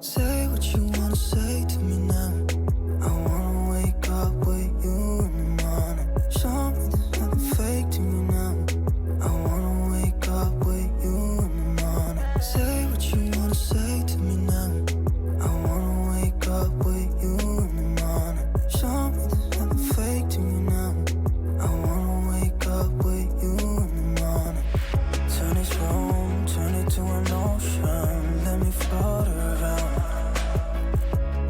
Say what you wanna say to me now. I wanna wake up with you in the morning. Show me there's nothing fake to me now. I wanna wake up with you in the morning. Say what you wanna say to me now. I wanna wake up with you in the morning. Show me there's nothing fake to me now. I wanna wake up with you in the morning. Turn this room, turn it to an ocean. Let me float around.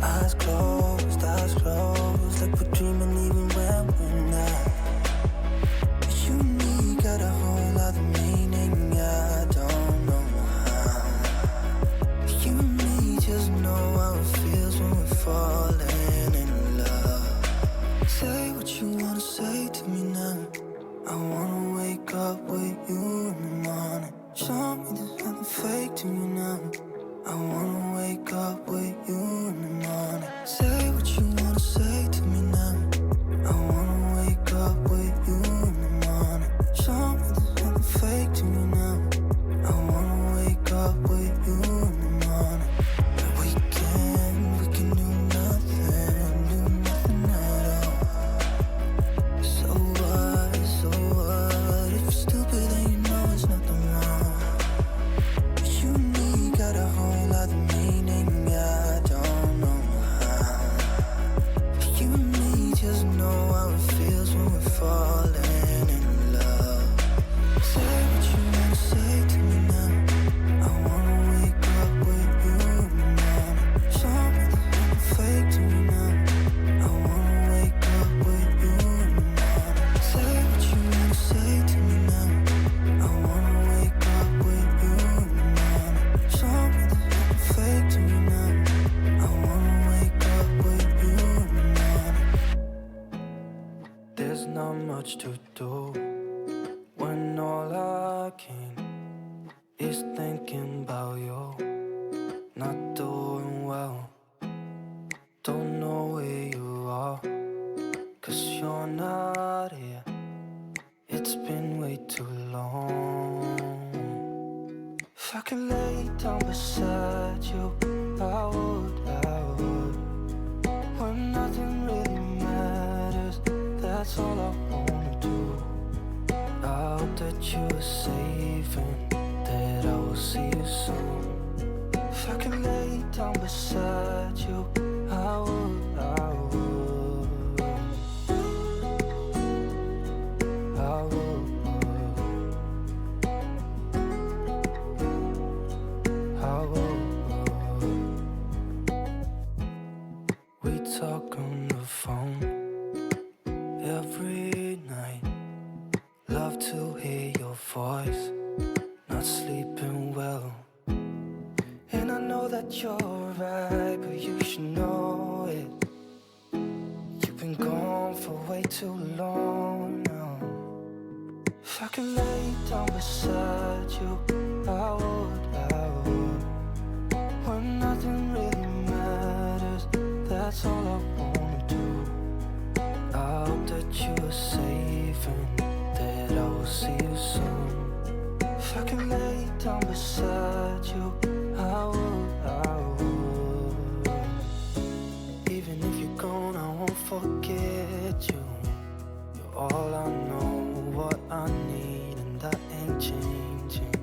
Eyes closed, like we're dreaming even when we're not. You and me got a whole other meaning, I don't know how. You and me just know how it feels when we're falling in love. Say what you wanna say to me now. I wanna wake up with you in the morning. Show me there's nothing fake to me now. I wanna wake up with you in the morning. Say what you wanna say to me now. I wanna wake up with you in the morning. Show me there's nothing fake to me now. I wanna wake up with you in the morning. And we can do nothing at all. So what, if you're stupid then you know it's nothing wrong. You and me got a whole other meaning, I don't know how. You and me just know how it feels when we're falling in love. Say what you wanna say to me now. I wanna wake up with you in the morning. Show me there's nothing fake to me now. I wanna wake up with you in the morning. Say what you wanna say to me now. I wanna wake up with you in the morning. Show me there's nothing fake to me now. I wanna wake up with you in the morning. There's not much to do when all I can is thinking about you. Not doing well, don't know where you are, 'cause you're not here. It's been way too long. If I could lay down beside you, I would. When nothing really matters, that's all I wanna do. I hope that you are safe and that I will see you soon. If I could lay down beside you, I would. We talk on the phone every night. Love to hear your voice. Not sleeping well. And I know that you're right, but you should know it. You've been gone for way too long now. If I could lay down beside you, I would. When nothing really matters, that's all I wanna do. I hope that you are safe and that I will see you soon. If I can lay down beside you, I would. Even if you're gone, I won't forget you. You're all I know, what I need, and that ain't changing.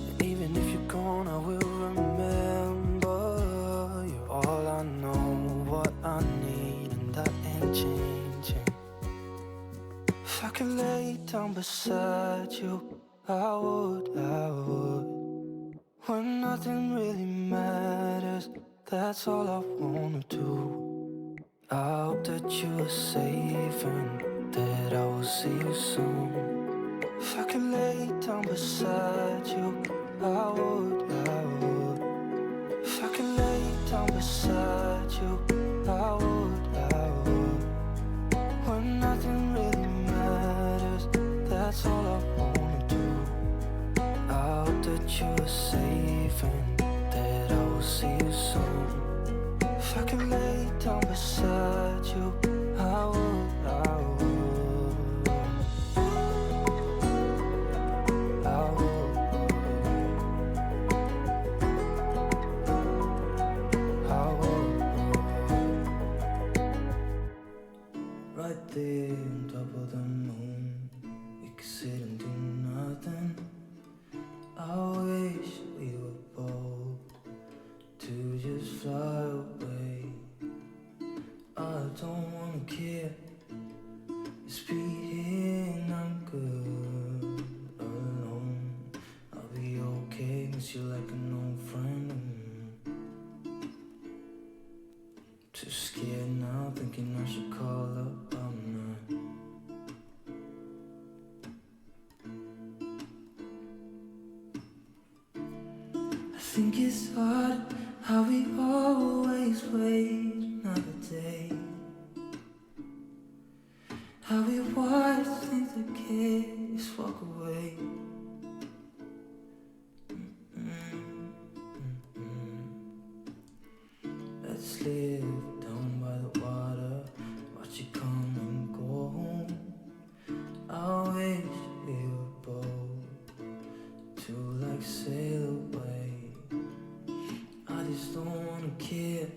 And even if you're gone, I will remember. You're all I know, what I need, and that ain't changing. If I could lay down beside you, I would. When nothing really matters, that's all I wanna do. I hope that you are safe and that I will see you soon. If I could lay down beside you, I would. If I could lay down beside you, I would. When nothing really matters, that's all I wanna do. I hope that you are safe and that I will see you soon. If I could lay down beside you, I would. I would. right there on top of the moon. We could sit and do nothing. I wish we were bold to just fly away. I don't wanna care. Just be here and I'm good alone. I'll be okay, miss you like an old friend. Too scared now, thinking I should call up. I'm not. I think it's hard how we always wait another day. How we watch things that can't just walk away. Let's live down by the water, watch it come and go home. I wish we were bold to like sail away. I just don't wanna care.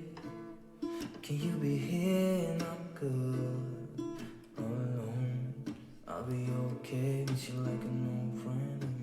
Can you be here and I'm good alone? I'll be okay, miss you like an old friend.